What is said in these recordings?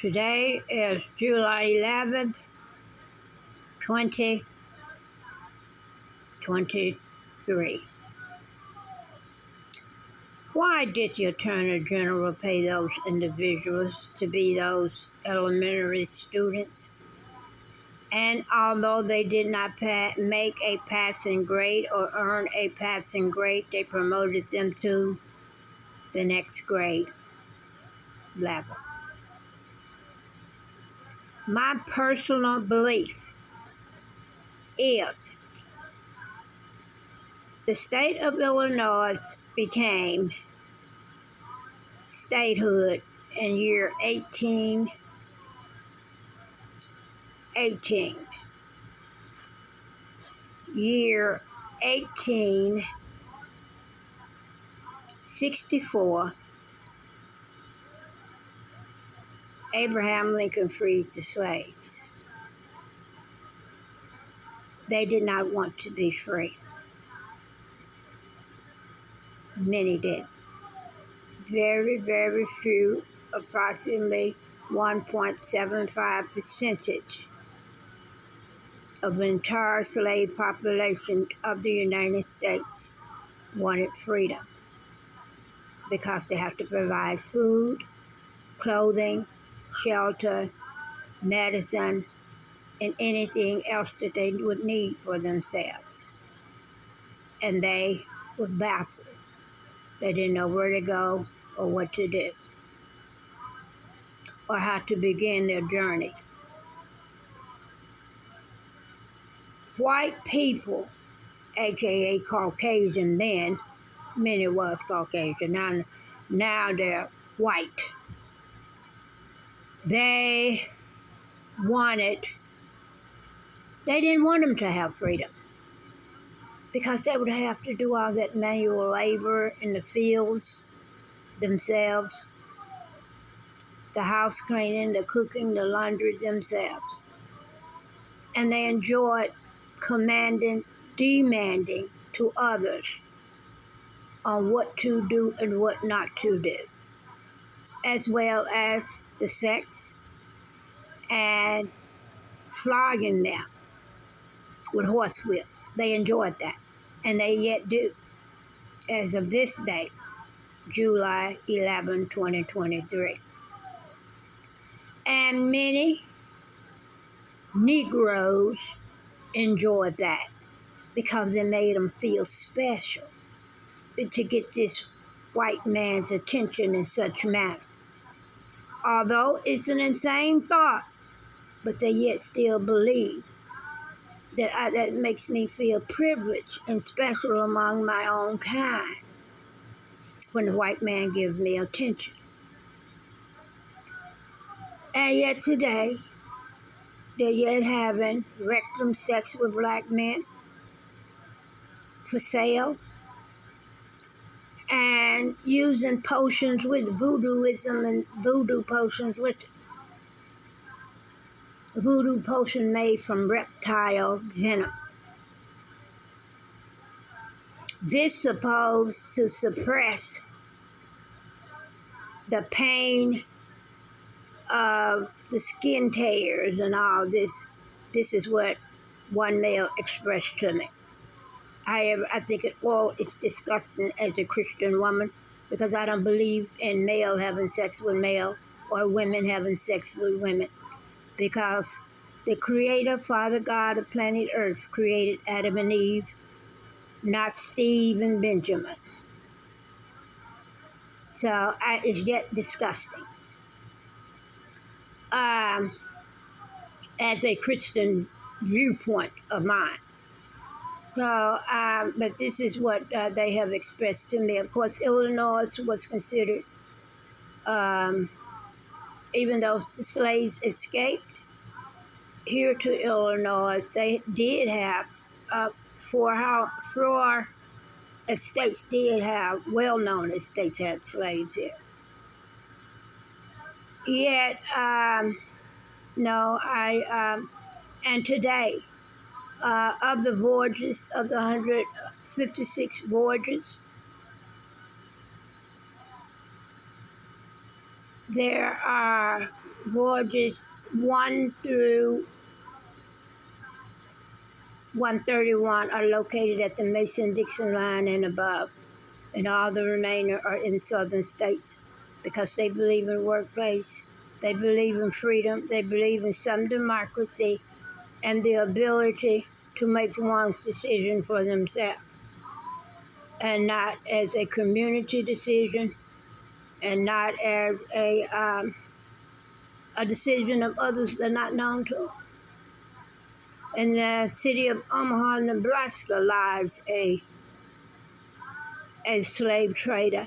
Today is July 11th, 2023. Why did the Attorney General pay those individuals to be those elementary students? And although they did not make a passing grade or earn a passing grade, they promoted them to the next grade level. My personal belief is the state of Illinois became statehood in year 1818. Year 1864, Abraham Lincoln freed the slaves. They did not want to be free. Many did. Very, very few, approximately 1.75% of the entire slave population of the United States wanted freedom because they have to provide food, clothing, shelter, medicine, and anything else that they would need for themselves. And they were baffled. They didn't know where to go or what to do or how to begin their journey. White people, aka Caucasian then, many was Caucasian, now they're white. They didn't want them to have freedom because they would have to do all that manual labor in the fields themselves, the house cleaning, the cooking, the laundry themselves. And they enjoyed demanding to others on what to do and what not to do, as well as the sex and flogging them with horse whips. They enjoyed that, and they yet do, as of this date, July 11, 2023. And many Negroes enjoyed that because it made them feel special to get this white man's attention in such manner. Although it's an insane thought, but they yet still believe that makes me feel privileged and special among my own kind when the white man gives me attention. And yet today, they're yet having rectum sex with black men for sale and using potions with voodooism and voodoo potions with it. Voodoo potion made from reptile venom. This supposed to suppress the pain of the skin tears and all this. This is what one male expressed to me. However, I think it's disgusting as a Christian woman because I don't believe in male having sex with male or women having sex with women, because the Creator, Father God of planet Earth, created Adam and Eve, not Steve and Benjamin. So it's yet disgusting. As a Christian viewpoint of mine. So, but this is what they have expressed to me. Of course, Illinois was considered, even though the slaves escaped here to Illinois, they did have four estates did have, well-known estates had slaves here. Yet, and today, of the voyages, of the 156 voyages, There are voyages 1 through 131 are located at the Mason-Dixon line and above, and all the remainder are in southern states because they believe in workplace, they believe in freedom, they believe in some democracy, and the ability to make one's decision for themselves, and not as a community decision, and not as a decision of others that are not known to. In the city of Omaha, Nebraska, lies a slave trader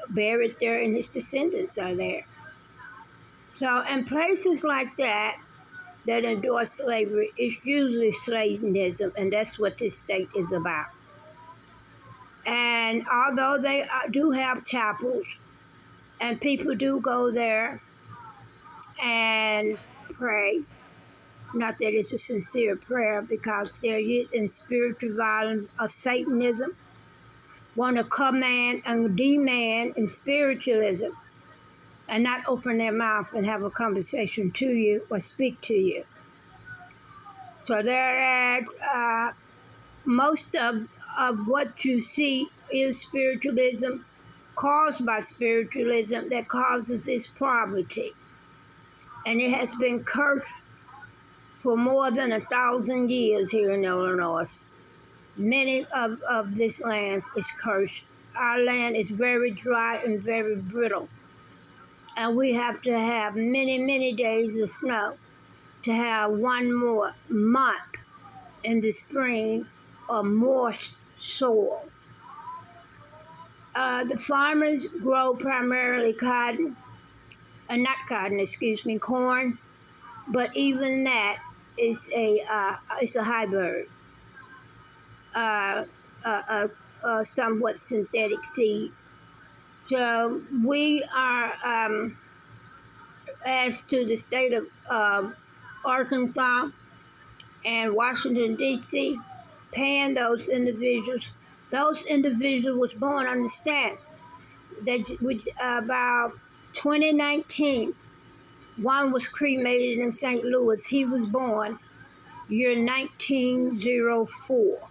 buried there, and his descendants are there. So, in places like that endorse slavery, it's usually slavenism, and that's what this state is about. And although they do have chapels, and people do go there and pray, not that it's a sincere prayer, because they're in spiritual violence of Satanism, want to command and demand in spiritualism, and not open their mouth and have a conversation to you or speak to you. So they're at most of what you see is spiritualism, caused by spiritualism, that causes this poverty. And it has been cursed for more than 1,000 years here in Illinois. Many of this land is cursed. Our land is very dry and very brittle. And we have to have many, many days of snow to have one more month in the spring of moist soil. The farmers grow primarily corn, but even that is it's a hybrid, somewhat synthetic seed. So we are, as to the state of Arkansas and Washington, D.C., paying those individuals. Those individuals was born, understand, that about 2019, one was cremated in St. Louis. He was born year 1904.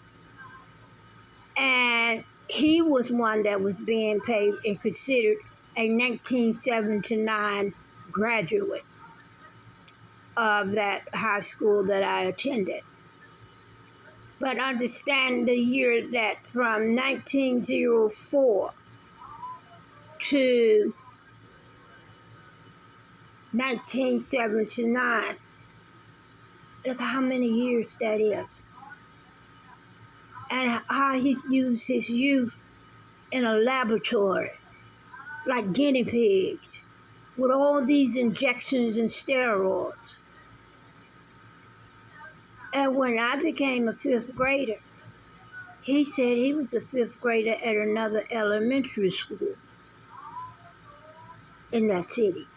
And he was one that was being paid and considered a 1979 graduate of that high school that I attended. But understand the year that from 1904 to 1979, look how many years that is. And how he's used his youth in a laboratory, like guinea pigs, with all these injections and steroids. And when I became a fifth grader, he said he was a fifth grader at another elementary school in that city.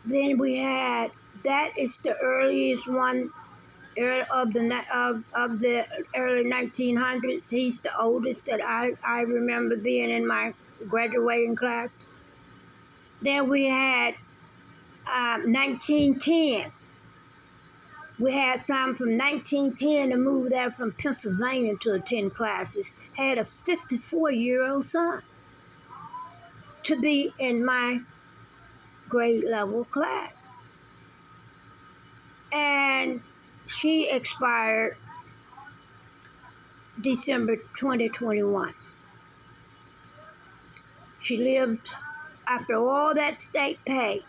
Then we had, that is the earliest one of the early 1900s. He's the oldest that I remember being in my graduating class. Then we had 1910. We had some from 1910 to move there from Pennsylvania to attend classes. Had a 54-year-old son to be in my grade level class. And she expired December 2021. She lived, after all that state pay,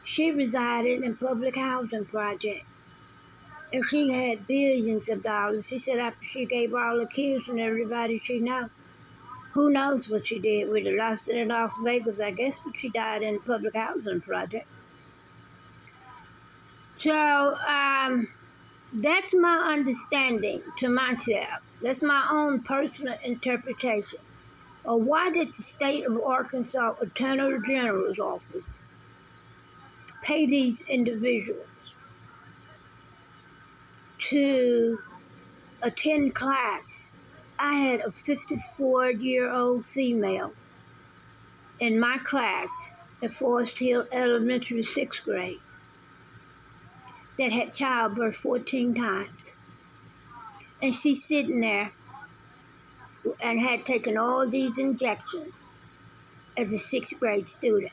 she resided in public housing project. And she had billions of dollars. She said after she gave all the kids and everybody she know, who knows what she did with it. Lost it in Las Vegas, I guess, but she died in the public housing project. So that's my understanding to myself. That's my own personal interpretation of why did the state of Arkansas Attorney General's office pay these individuals to attend class I had a 54-year-old female in my class at Forest Hill Elementary 6th grade that had childbirth 14 times. And she's sitting there and had taken all these injections as a 6th grade student.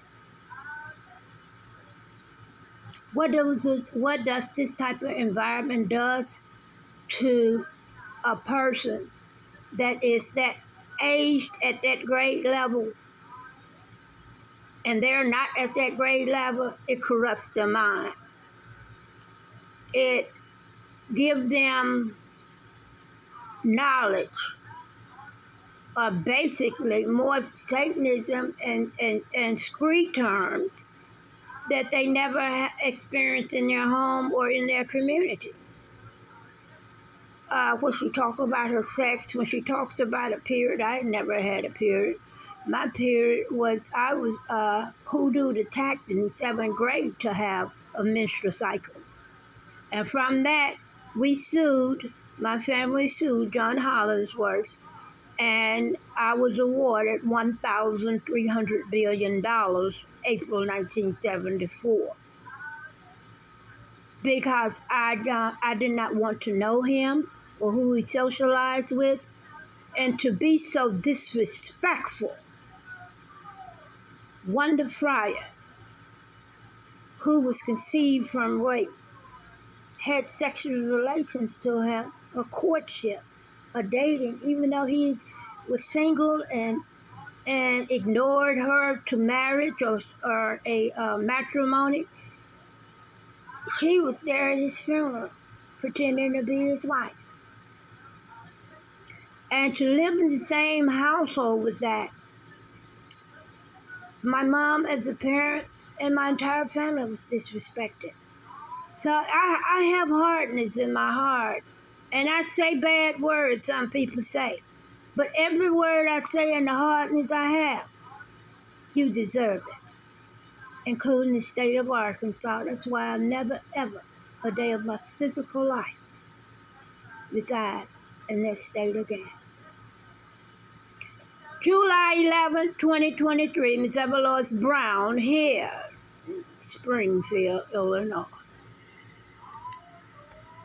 What does this type of environment does to a person that is that aged at that grade level and they're not at that grade level? It corrupts their mind. It gives them knowledge of basically more Satanism and street terms that they never experienced in their home or in their community. When she talks about her sex, when she talks about a period, I never had a period. My period was, I was hoodooed attacked in 7th grade to have a menstrual cycle. And from that, my family sued John Hollingsworth, and I was awarded $1,300 billion April 1974. Because I did not want to know him or who he socialized with, and to be so disrespectful. Wanda Fryer, who was conceived from rape, had sexual relations to him, a courtship, a dating, even though he was single and ignored her to marriage or a matrimony. She was there at his funeral, pretending to be his wife. And to live in the same household with that, my mom as a parent and my entire family was disrespected. So I have hardness in my heart. And I say bad words, some people say. But every word I say and the hardness I have, you deserve it, including the state of Arkansas. That's why I'll never, ever, a day of my physical life, reside in that state again. July 11, 2023, Miss Evelois Brown here, Springfield, Illinois.